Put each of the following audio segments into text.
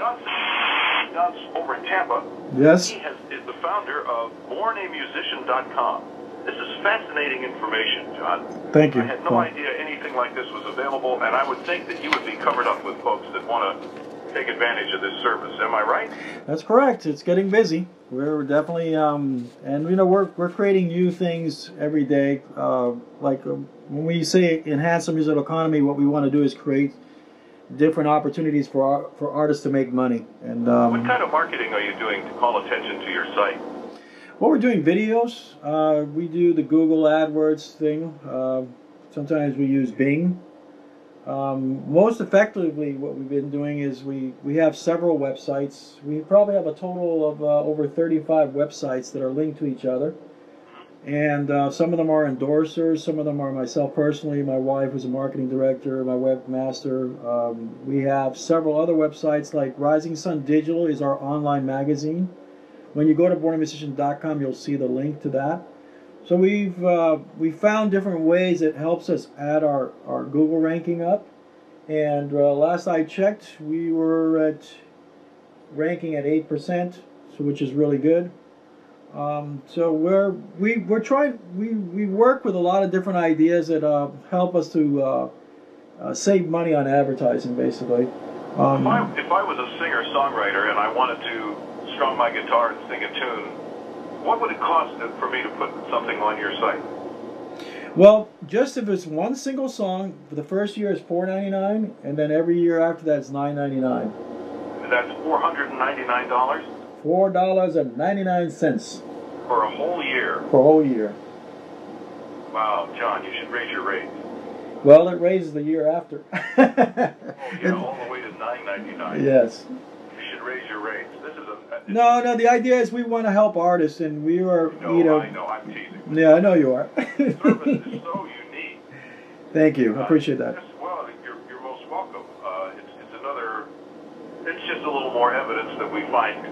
John Seda over in Tampa. Yes. He is the founder of bornamusician.com. This is fascinating information, John. Thank you. I had no idea anything like this was available, and I would think that you would be covered up with folks that want to take advantage of this service. Am I right? That's correct. It's getting busy. We're definitely, and you know, we're creating new things every day. When we say enhance the musical economy, what we want to do is create different opportunities for artists to make money. And what kind of marketing are you doing to call attention to your site? Well, we're doing videos. We do the Google AdWords thing. Sometimes we use Bing. Most effectively, what we've been doing is we have several websites. We probably have a total of over 35 websites that are linked to each other. And some of them are endorsers, some of them are myself personally, my wife who's a marketing director, my webmaster. We have several other websites like Rising Sun Digital is our online magazine. When you go to bornamusician.com, you'll see the link to that. So we found different ways that helps us add our Google ranking up. And last I checked, we were ranking at 8%, so which is really good. So we're trying. We work with a lot of different ideas that help us to save money on advertising, basically. If I was a singer-songwriter and I wanted to strum my guitar and sing a tune, what would it cost for me to put something on your site? Well, just if it's one single song, for the first year is $4.99, and then every year after that is $9.99. That's $499? $4.99 for a whole year. For a whole year. Wow, John, you should raise your rates. Well, it raises the year after. Oh yeah, all the way to $9.99. Yes. You should raise your rates. This is No. The idea is we want to help artists, and we are. No, I know. I'm teasing. Yeah, I know you are. The service is so unique. Thank you. I appreciate that. Well, you're most welcome. It's another. It's just a little more evidence that we find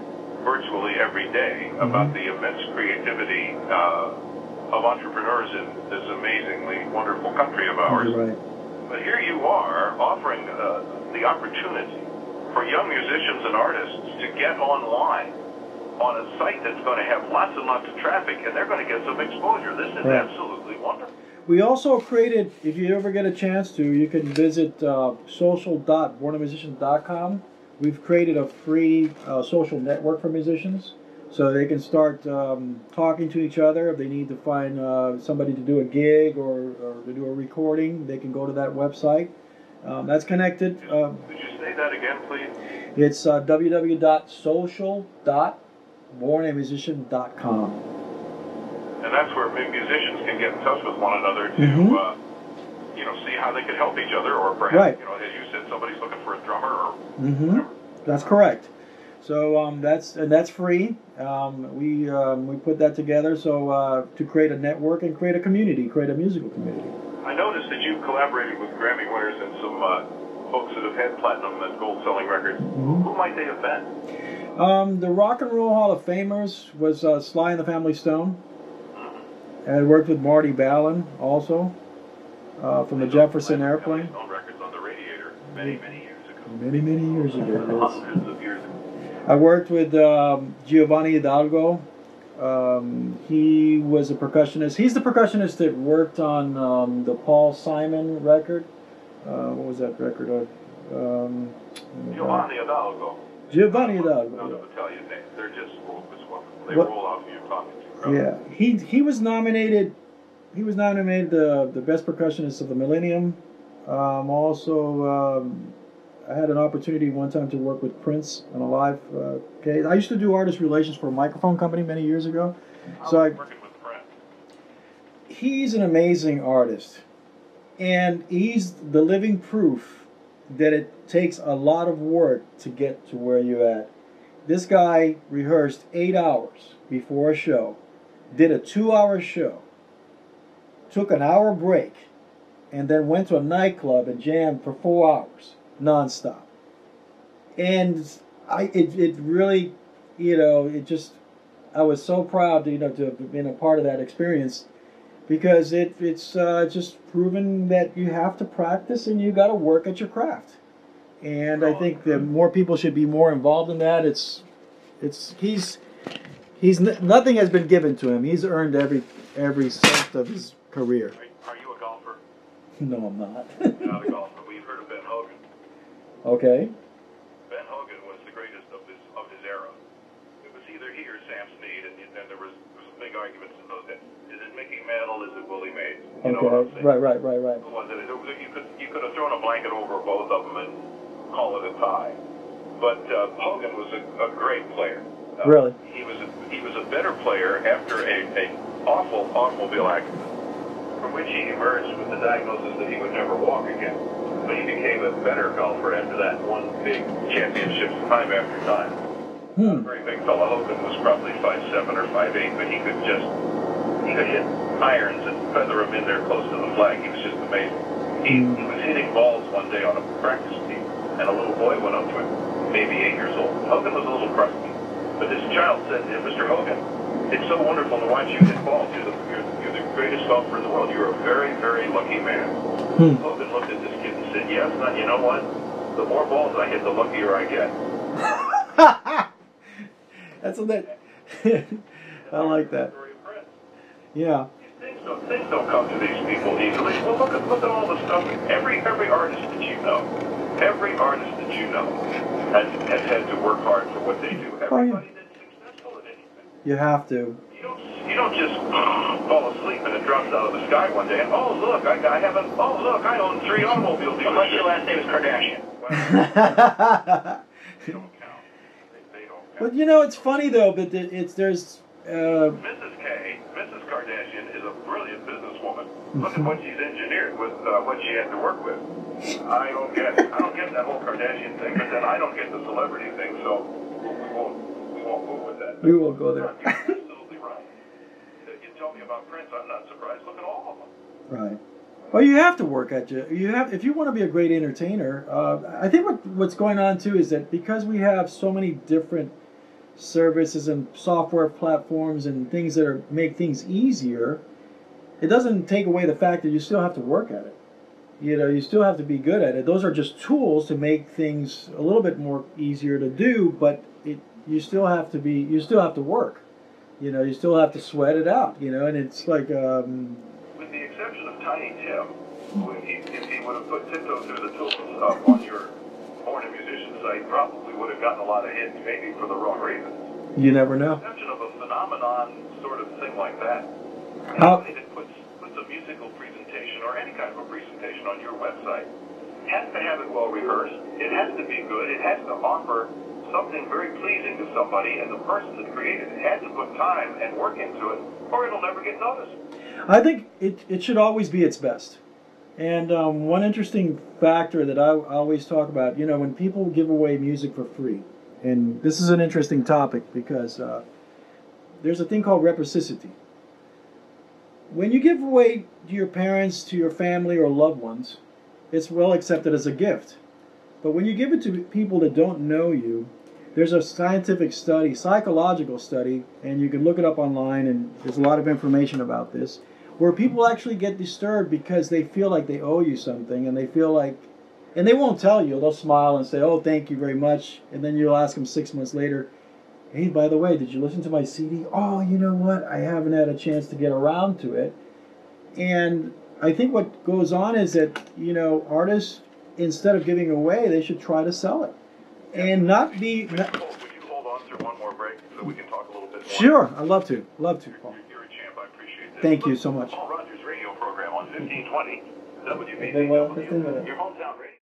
virtually every day about the immense creativity of entrepreneurs in this amazingly wonderful country of ours. You're right. But here you are offering the opportunity for young musicians and artists to get online on a site that's going to have lots and lots of traffic, and they're going to get some exposure. This is absolutely wonderful. We also created, if you ever get a chance to, you can visit social.bornamusician.com. We've created a free social network for musicians, so they can start talking to each other. If they need to find somebody to do a gig or to do a recording, they can go to that website. That's connected. Could you say that again, please? It's www.social.bornamusician.com. And that's where musicians can get in touch with one another to, see how they can help each other, or perhaps, as you said, somebody's looking for a drummer or whatever. That's correct. So that's free. We put that together so to create a network and create a community, create a musical community. I noticed that you've collaborated with Grammy winners and some folks that have had platinum and gold selling records. Who might they have been? The Rock and Roll Hall of Famers was Sly and the Family Stone. I worked with Marty Ballin also from the Jefferson Airplane. Stone records on the Radiator many years ago. Many years ago. Hundreds of years ago. I worked with Giovanni Hidalgo. He was a percussionist. He's the percussionist that worked on the Paul Simon record. What was that record? Giovanni Hidalgo. Giovanni Hidalgo. Those are Italian names. They're just they roll off when you're talking to. Yeah, he was nominated. He was nominated the best percussionist of the millennium. Also, I had an opportunity one time to work with Prince on a live case. I used to do artist relations for a microphone company many years ago. Working with Prince. He's an amazing artist, and he's the living proof that it takes a lot of work to get to where you're at. This guy rehearsed 8 hours before a show, did a 2-hour show, took an hour break, and then went to a nightclub and jammed for 4 hours nonstop. And it really, I was so proud to have been a part of that experience, because it's just proven that you have to practice and you got to work at your craft. and I think that more people should be more involved in that. Nothing has been given to him. He's earned every cent of his career. Are you a golfer? No, I'm not. You're not a golfer. We've heard of Ben Hogan. Okay. Ben Hogan was the greatest of his era. It was either he or Sam Snead, and there was big arguments in those days. Is it Mickey Mantle? Is it Willie Mays? You know what I'm saying? Right. You could have thrown a blanket over both of them and call it a tie. But Hogan was a great player. Really? He was a better player after a awful automobile accident, from which he emerged with the diagnosis that he would never walk again. But he became a better golfer after that, won big championships time after time. A very big fellow. Hogan was probably 5'7" or 5'8", but he could hit irons and feather them in there close to the flag. He was just amazing. He was hitting balls one day on a practice team, and a little boy went up to him, maybe 8 years old. Hogan was a little crusty, but this child said, Mr. Hogan, it's so wonderful to watch you hit balls. You're the greatest golfer in the world. You're a very, very lucky man. Hogan looked at this kid and said, yes, now you know what? The more balls I hit, the luckier I get. That's what that. I like that. Yeah. Things don't come to these people easily. Well, look at all the stuff. Every artist that you know, has had to work hard for what they do. Everybody that's successful at anything. You have to. You don't just fall asleep and it drops out of the sky one day and, oh, look, I own 3 automobiles. Unless your last name is Kardashian. Well, they don't count. They don't count. But you know, it's funny though, but there's. Mrs. Kardashian is a brilliant businesswoman. Look at what she's engineered with what she had to work with. I don't get that whole Kardashian thing, but then I don't get the celebrity thing, so we won't move with that. We won't go there. You're absolutely right. You tell me about Prince, I'm not surprised. Look at all of them. Right. Well, you have to work at if you want to be a great entertainer. I think what's going on too is that because we have so many different services and software platforms and things that make things easier, it doesn't take away the fact that you still have to work at it. You know, you still have to be good at it. Those are just tools to make things a little bit more easier to do, but you still have to work. You know, you still have to sweat it out, you know, and it's like with the exception of Tiny Tim, if he would have put Tiptoe Through the Tulips up on your Born a Musician site, probably would have gotten a lot of hits, maybe for the wrong reasons. You never know. With the exception of a phenomenon sort of thing like that, anybody that puts a musical presentation or any kind of a presentation on your website has to have it well rehearsed. It has to be good. It has to offer something very pleasing to somebody, and the person that created it had to put time and work into it, or it'll never get noticed. I think it should always be its best. And one interesting factor that I always talk about, you know, when people give away music for free, and this is an interesting topic because there's a thing called reciprocity. When you give away to your parents, to your family or loved ones, it's well accepted as a gift. But when you give it to people that don't know you, there's a scientific study, psychological study, and you can look it up online, and there's a lot of information about this, where people actually get disturbed because they feel like they owe you something, and they feel like, and they won't tell you, they'll smile and say, oh, thank you very much, and then you'll ask them 6 months later, hey, by the way, did you listen to my CD? Oh, you know what, I haven't had a chance to get around to it. And I think what goes on is that, you know, artists, instead of giving away, they should try to sell it. And not be... Would you hold on through one more break so we can talk a little bit more? Sure, I'd love to, Paul. You're a champ, I appreciate that. Thank you so much. Paul Rodgers radio program on 1520 WBCW, your hometown radio.